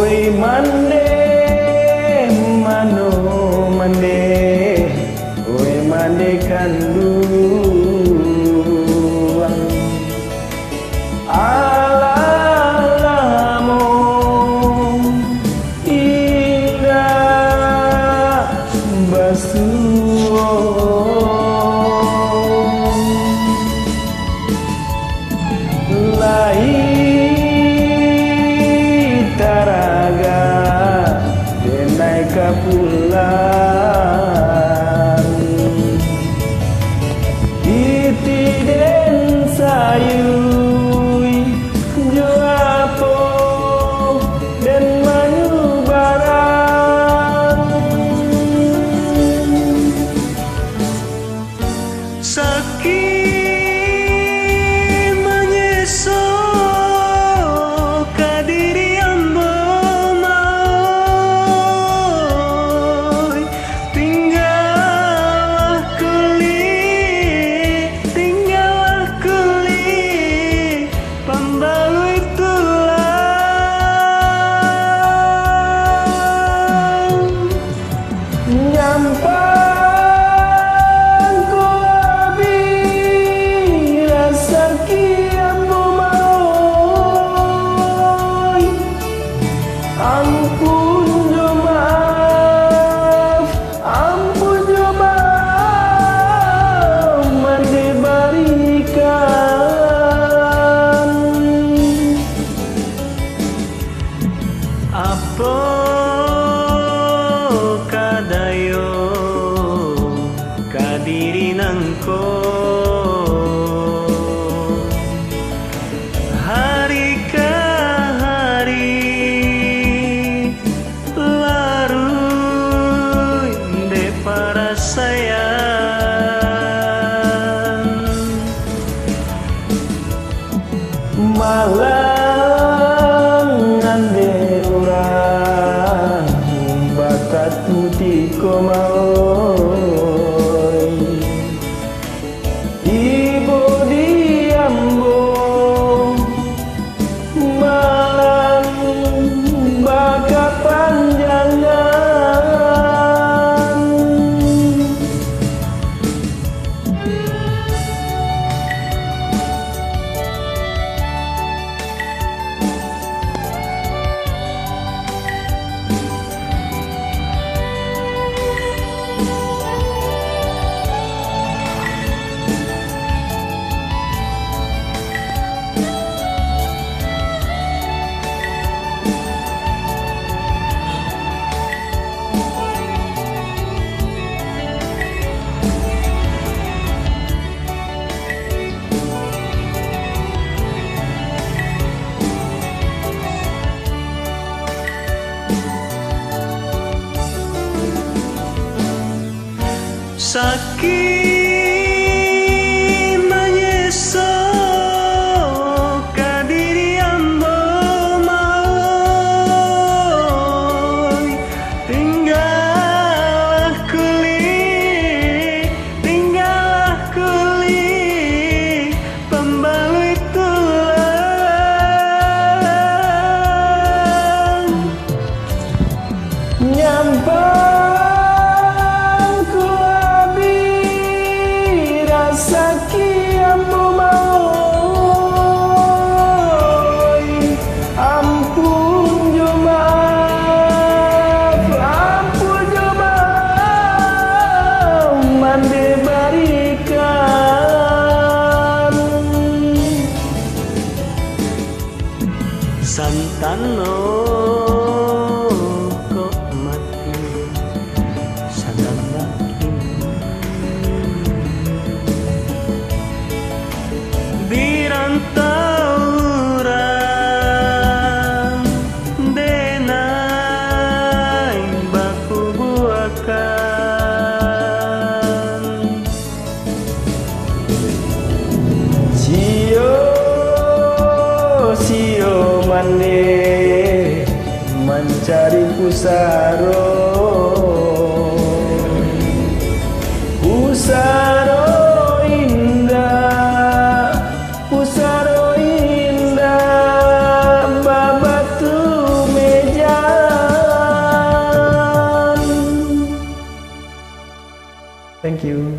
Oi mande mano mande, oi mande kanduang alamo indah basuh lai taraga denai kapulan iti den sayui joapo den mayu barang sakit menyeso kadirian bomoy tinggal kuli pembalui tulang nyampang ku abi rasa kiammu mau ampun jo maaf mande barikan apa kadayo kadiri nangko hari ke hari larui de para sayang malang ande urang bakat mutiko maoi ibu diambo malang bakat panjangan sakit menyeso kadirian bomoy tinggal kuli pembalui tulang nyampang ku abi rasa kiammu maoi ampun jo maaf mande barikan santano kok mati sadandaki dirantauran denai baku buakan sio mande mencari pusaro indah babatu meja Thank you.